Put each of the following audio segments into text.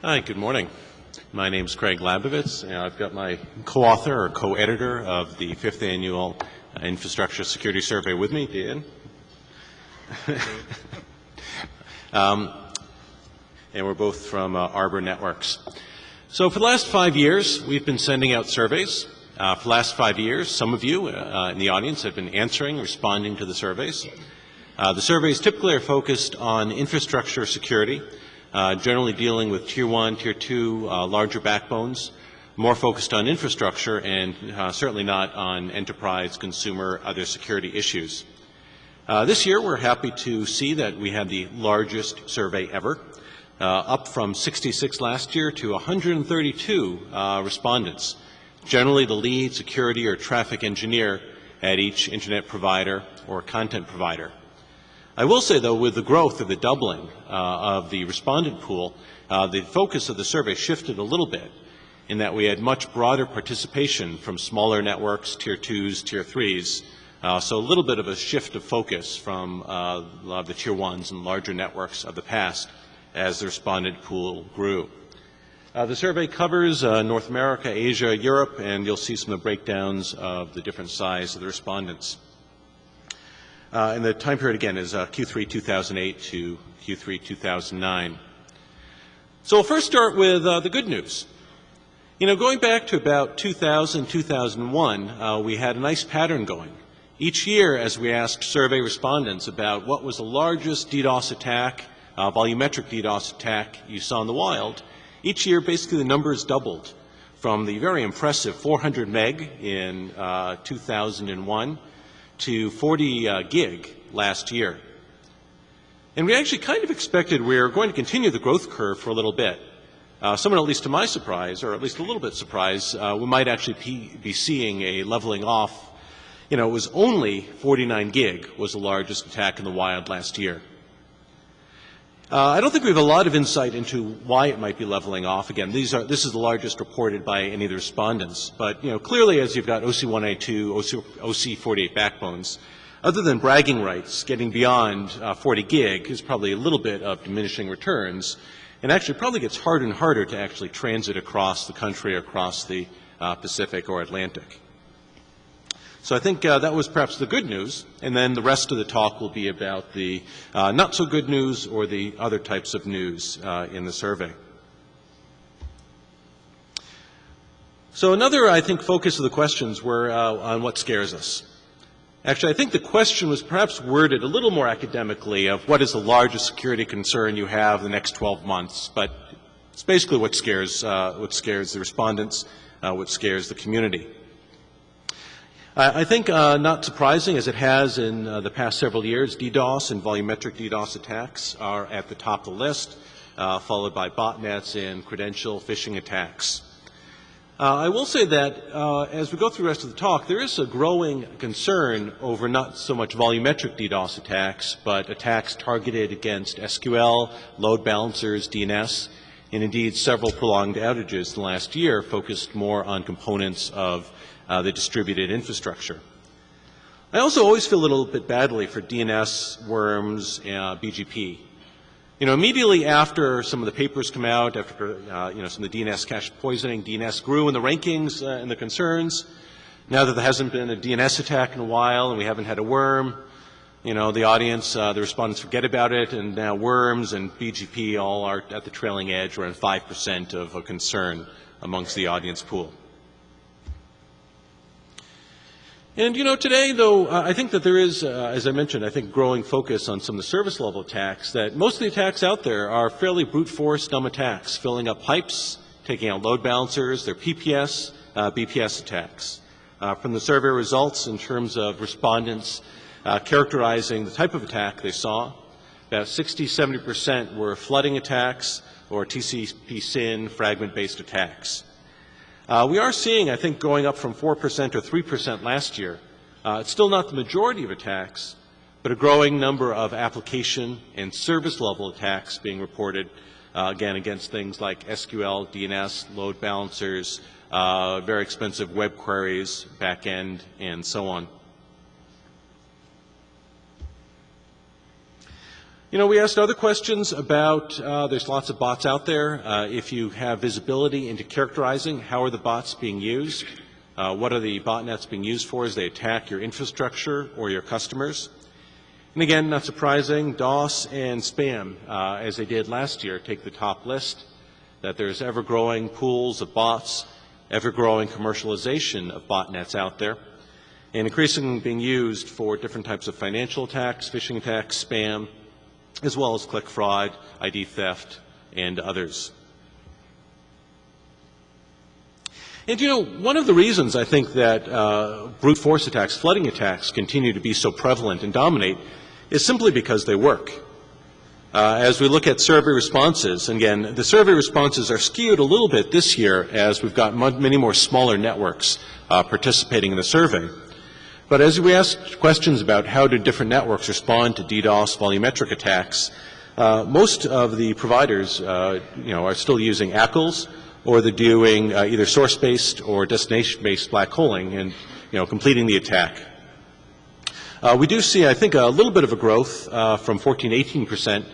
Hi, good morning. My name is Craig Labovitz, and I've got my co-author or co-editor of the 5th Annual Infrastructure Security Survey with me, Dan. And we're both from Arbor Networks. So for the last 5 years, we've been sending out surveys. For the last 5 years, some of you in the audience have been answering, responding to the surveys. The surveys typically are focused on infrastructure security, generally dealing with Tier 1, Tier 2, larger backbones, more focused on infrastructure and certainly not on enterprise, consumer, other security issues. This year, we're happy to see that we had the largest survey ever, up from 66 last year to 132 respondents, generally the lead security or traffic engineer at each internet provider or content provider. I will say, though, with the growth of the doubling of the respondent pool, the focus of the survey shifted a little bit in that we had much broader participation from smaller networks, Tier 2s, Tier 3s, so a little bit of a shift of focus from a lot of the Tier 1s and larger networks of the past as the respondent pool grew. The survey covers North America, Asia, Europe, and you'll see some of the breakdowns of the different size of the respondents. And the time period, again, is Q3 2008 to Q3 2009. So we'll first start with the good news. You know, going back to about 2000, 2001, we had a nice pattern going. Each year, as we asked survey respondents about what was the largest DDoS attack, volumetric DDoS attack you saw in the wild, each year basically the numbers doubled from the very impressive 400 meg in 2001 to 40 gig last year. And we actually kind of expected we were going to continue the growth curve for a little bit. Somewhat, at least to my surprise, or at least a little bit surprised, we might actually be seeing a leveling off. You know, it was only 49 gig was the largest attack in the wild last year. I don't think we have a lot of insight into why it might be leveling off. Again, this is the largest reported by any of the respondents. But, you know, clearly as you've got OC182, OC48 backbones, other than bragging rights, getting beyond 40 gig is probably a little bit of diminishing returns, and actually probably gets harder and harder to actually transit across the country, across the Pacific or Atlantic. So I think that was perhaps the good news, and then the rest of the talk will be about the not so good news or the other types of news in the survey. So another, I think, focus of the questions were on what scares us. Actually, I think the question was perhaps worded a little more academically of what is the largest security concern you have the next 12 months, but it's basically what scares the respondents, what scares the community. I think not surprising, as it has in the past several years, DDoS and volumetric DDoS attacks are at the top of the list, followed by botnets and credential phishing attacks. I will say that as we go through the rest of the talk, there is a growing concern over not so much volumetric DDoS attacks, but attacks targeted against SQL, load balancers, DNS, and indeed several prolonged outages in the last year focused more on components of the distributed infrastructure. I also always feel a little bit badly for DNS, worms, BGP. You know, immediately after some of the papers come out, after some of the DNS cache poisoning, DNS grew in the rankings and the concerns. Now that there hasn't been a DNS attack in a while and we haven't had a worm, you know, the audience, the respondents forget about it, and now worms and BGP all are at the trailing edge, around 5% of a concern amongst the audience pool. And, you know, today, though, I think that there is, as I mentioned, I think growing focus on some of the service level attacks, that most of the attacks out there are fairly brute force, dumb attacks, filling up pipes, taking out load balancers, they're PPS, BPS attacks. From the survey results in terms of respondents characterizing the type of attack they saw, about 60-70% were flooding attacks or TCP/SYN fragment-based attacks. We are seeing, I think, going up from 4% or 3% last year. It's still not the majority of attacks, but a growing number of application and service level attacks being reported, again, against things like SQL, DNS, load balancers, very expensive web queries, back end, and so on. You know, we asked other questions about, there's lots of bots out there. If you have visibility into characterizing how are the bots being used, what are the botnets being used for as they attack your infrastructure or your customers. And again, not surprising, DOS and spam, as they did last year, take the top list, that there's ever-growing pools of bots, ever-growing commercialization of botnets out there, and increasingly being used for different types of financial attacks, phishing attacks, spam, as well as click fraud, ID theft, and others. And you know, one of the reasons I think that brute force attacks, flooding attacks, continue to be so prevalent and dominate is simply because they work. As we look at survey responses, and again, the survey responses are skewed a little bit this year as we've got many more smaller networks participating in the survey. But as we ask questions about how do different networks respond to DDoS volumetric attacks, most of the providers, are still using ACLs, or they're doing either source-based or destination-based black holing and, completing the attack. We do see, I think, a little bit of a growth from 14 to 18%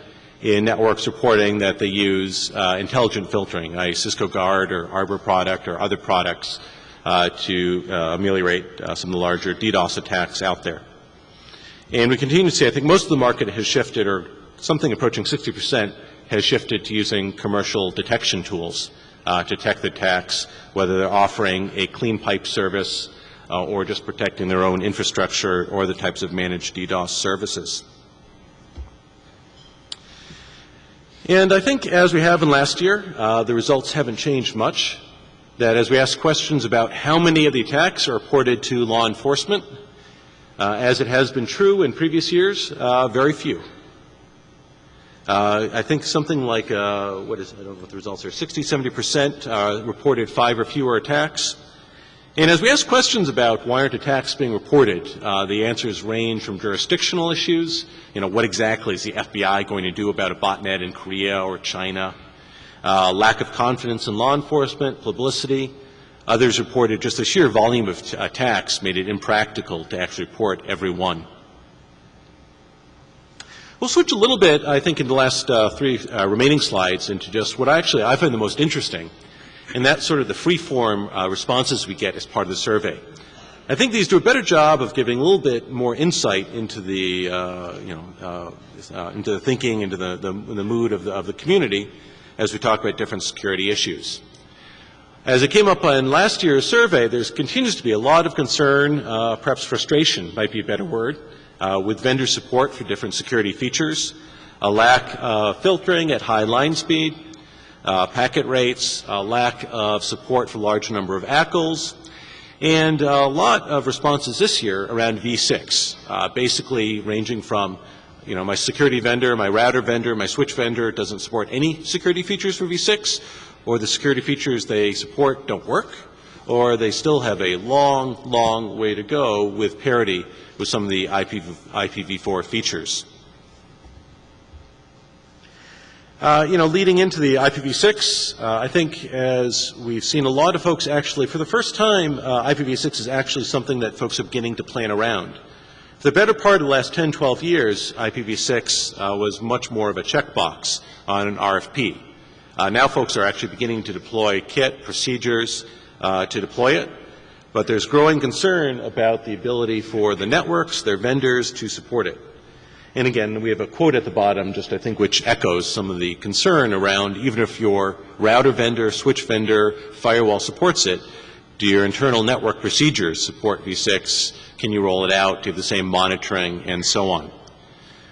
in networks reporting that they use intelligent filtering, a Cisco Guard or Arbor product or other products to ameliorate some of the larger DDoS attacks out there. And we continue to see, I think most of the market has shifted, or something approaching 60% has shifted to using commercial detection tools to detect the attacks, whether they're offering a clean pipe service or just protecting their own infrastructure or the types of managed DDoS services. And I think as we have in last year, the results haven't changed much. That as we ask questions about how many of the attacks are reported to law enforcement, as it has been true in previous years, very few. I think something like, I don't know what the results are, 60–70% reported 5 or fewer attacks. And as we ask questions about why aren't attacks being reported, the answers range from jurisdictional issues, what exactly is the FBI going to do about a botnet in Korea or China, lack of confidence in law enforcement, publicity. Others reported just the sheer volume of attacks made it impractical to actually report every one. We'll switch a little bit, I think, in the last 3 remaining slides into just what I find the most interesting, and that's sort of the free-form responses we get as part of the survey. I think these do a better job of giving a little bit more insight into the, into the thinking, into the mood of the community as we talk about different security issues. As it came up in last year's survey, there continues to be a lot of concern, perhaps frustration might be a better word, with vendor support for different security features, a lack of filtering at high line speed, packet rates, a lack of support for a large number of ACLs, and a lot of responses this year around V6, basically ranging from my security vendor, my router vendor, my switch vendor doesn't support any security features for V6, or the security features they support don't work, or they still have a long, long way to go with parity with some of the IPv4 features. Leading into the IPv6, I think as we've seen a lot of folks actually, for the first time, IPv6 is actually something that folks are beginning to plan around. For the better part of the last 10, 12 years, IPv6 was much more of a checkbox on an RFP. Now folks are actually beginning to deploy kit, procedures to deploy it, but there's growing concern about the ability for the networks, their vendors, to support it. And again, we have a quote at the bottom, just I think, which echoes some of the concern around even if your router vendor, switch vendor, firewall supports it, do your internal network procedures support V6? Can you roll it out? Do you have the same monitoring? And so on.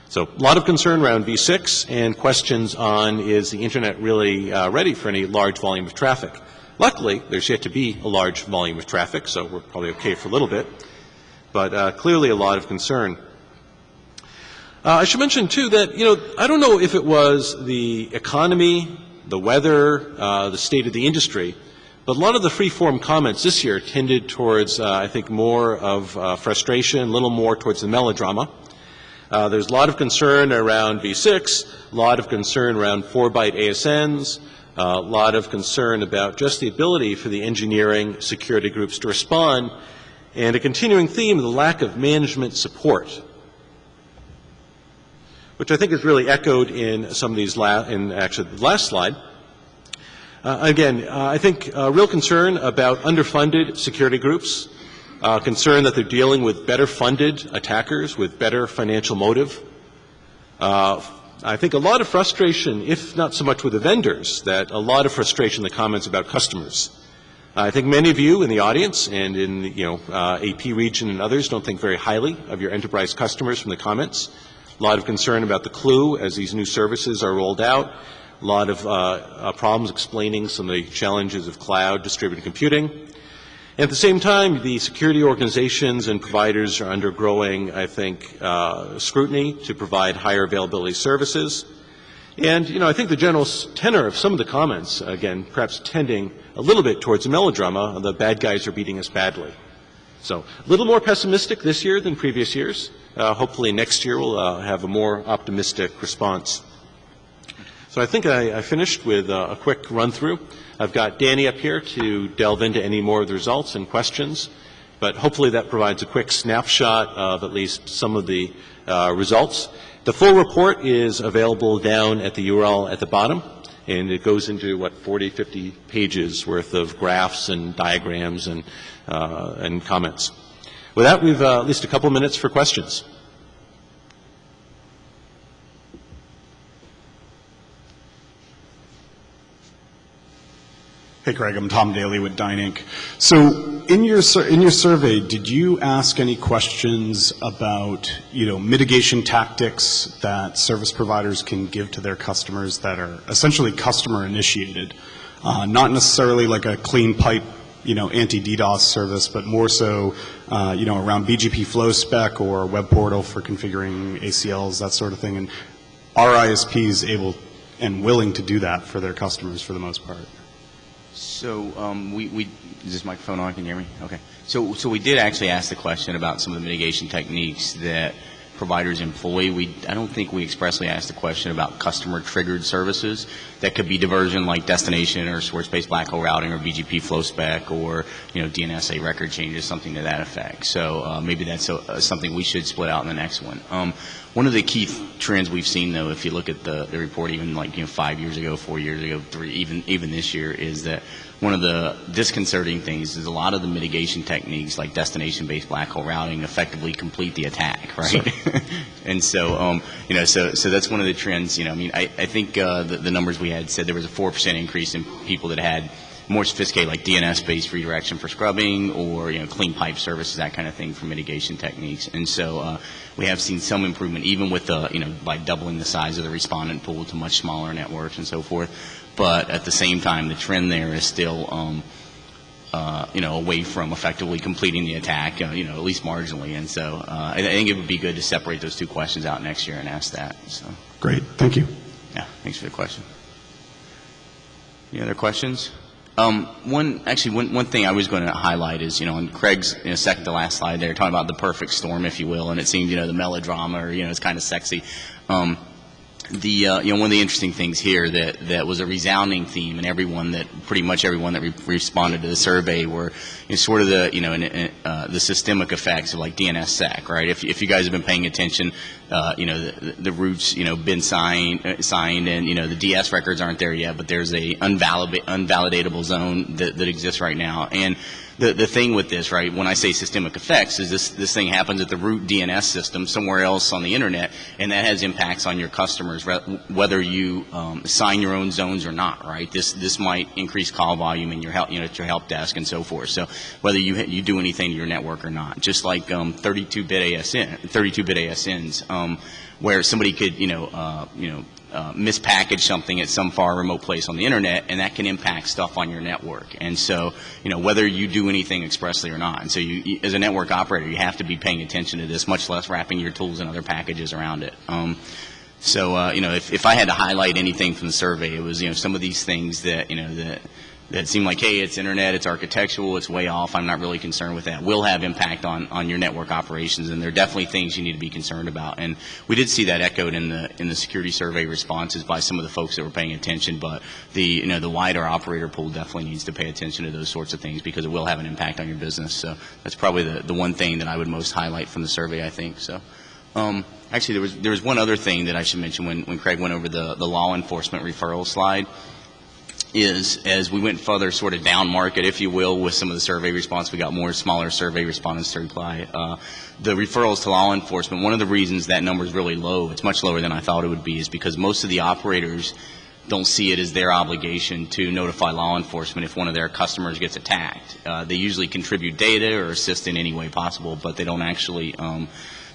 So a lot of concern around V6 and questions on is the Internet really ready for any large volume of traffic? Luckily, there's yet to be a large volume of traffic, so we're probably okay for a little bit. But clearly a lot of concern. I should mention, too, that, I don't know if it was the economy, the weather, the state of the industry, but a lot of the freeform comments this year tended towards, I think, more of frustration, a little more towards the melodrama. There's a lot of concern around V6, a lot of concern around 4-byte ASNs, a lot of concern about just the ability for the engineering security groups to respond, and a continuing theme of the lack of management support. which I think is really echoed in some of these, in actually the last slide. I think real concern about underfunded security groups, concern that they're dealing with better funded attackers with better financial motive. I think a lot of frustration, if not so much with the vendors, that a lot of frustration in the comments about customers. I think many of you in the audience and in the AP region and others don't think very highly of your enterprise customers from the comments. A lot of concern about the clue as these new services are rolled out. A lot of problems explaining some of the challenges of cloud distributed computing. At the same time, the security organizations and providers are undergoing, I think, scrutiny to provide higher availability services. And, I think the general tenor of some of the comments, again, perhaps tending a little bit towards the melodrama, the bad guys are beating us badly. So, a little more pessimistic this year than previous years. Hopefully next year we'll have a more optimistic response. So I think I finished with a quick run-through. I've got Danny up here to delve into any more of the results and questions, but hopefully that provides a quick snapshot of at least some of the results. The full report is available down at the URL at the bottom, and it goes into, 40, 50 pages worth of graphs and diagrams and comments. With that, we've at least a couple minutes for questions. Hey, Craig. I'm Tom Daly with Dynink. So, in your survey, did you ask any questions about, mitigation tactics that service providers can give to their customers that are essentially customer initiated, not necessarily like a clean pipe, anti-DDoS service, but more so, around BGP flow spec or web portal for configuring ACLs, that sort of thing, and are ISPs able and willing to do that for their customers for the most part? So is this microphone on? Can you hear me? Okay. So we did actually ask the question about some of the mitigation techniques that providers employ. I don't think we expressly asked the question about customer triggered services that could be diversion like destination or source-based black hole routing or BGP flow spec or DNSA record changes, something to that effect. So maybe that's something we should split out in the next one. One of the key trends we've seen, though, if you look at the report, even 5 years ago, 4 years ago, 3, even this year, is that one of the disconcerting things is a lot of the mitigation techniques, like destination-based black hole routing, effectively complete the attack, right? Sure. And so, so that's one of the trends. I think the numbers we had said there was a 4% increase in people that had more sophisticated, like DNS-based redirection for scrubbing, or clean pipe services, that kind of thing for mitigation techniques. And so we have seen some improvement, even with by doubling the size of the respondent pool to much smaller networks and so forth. But at the same time, the trend there is still, away from effectively completing the attack, at least marginally. And so I think it would be good to separate those two questions out next year and ask that. So. Great, thank you. Yeah, thanks for the question. Any other questions? One thing I was going to highlight is, on Craig's second to last slide there, talking about the perfect storm, if you will, and it seemed, the melodrama, or, it's kind of sexy. One of the interesting things here that was a resounding theme, and pretty much everyone that responded to the survey were sort of the systemic effects of like DNSSec, right? If you guys have been paying attention, the routes been signed, and the DS records aren't there yet, but there's a unvalidatable zone that exists right now. And the thing with this, right, when I say systemic effects, is this thing happens at the root DNS system somewhere else on the internet, and that has impacts on your customers, whether you assign your own zones or not, right? This might increase call volume in your help, at your help desk and so forth. So whether you do anything to your network or not, just like 32-bit ASNs, where somebody could mispackage something at some far remote place on the internet, and that can impact stuff on your network. And so, whether you do anything expressly or not. And so you as a network operator, you have to be paying attention to this, much less wrapping your tools and other packages around it. If I had to highlight anything from the survey, it was, some of these things that, that seem like, hey, it's internet, it's architectural, it's way off, I'm not really concerned with that, will have impact on your network operations, and there are definitely things you need to be concerned about. And we did see that echoed in the security survey responses by some of the folks that were paying attention, but the wider operator pool definitely needs to pay attention to those sorts of things, because it will have an impact on your business. So that's probably the one thing that I would most highlight from the survey, I think. So Actually, there was one other thing that I should mention when Craig went over the law enforcement referral slide. Is as we went further sort of down market, if you will, with some of the survey response, we got more smaller survey respondents to reply. The referrals to law enforcement, one of the reasons that number is really low, it's much lower than I thought it would be, is because most of the operators don't see it as their obligation to notify law enforcement if one of their customers gets attacked. They usually contribute data or assist in any way possible, but they don't actually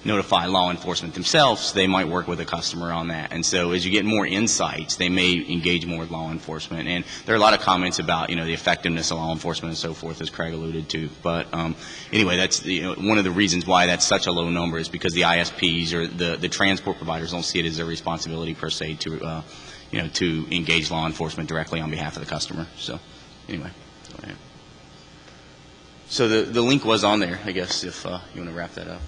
notify law enforcement themselves. They might work with a customer on that. And so as you get more insights, they may engage more with law enforcement. And there are a lot of comments about, the effectiveness of law enforcement and so forth, as Craig alluded to. But anyway, that's one of the reasons why that's such a low number is because the ISPs or the transport providers don't see it as their responsibility per se to, to engage law enforcement directly on behalf of the customer. So anyway. So the link was on there, I guess, if you want to wrap that up.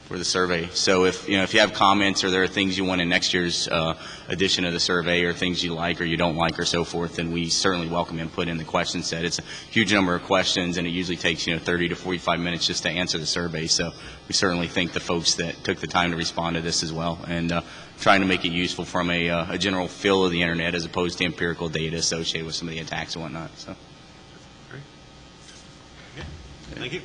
For the survey. So if you have comments or there are things you want in next year's edition of the survey or things you like or you don't like or so forth, then we certainly welcome input in the question set. It's a huge number of questions and it usually takes 30 to 45 minutes just to answer the survey. So we certainly thank the folks that took the time to respond to this as well and trying to make it useful from a general feel of the internet as opposed to empirical data associated with some of the attacks and whatnot. So. Great. Okay. Thank you.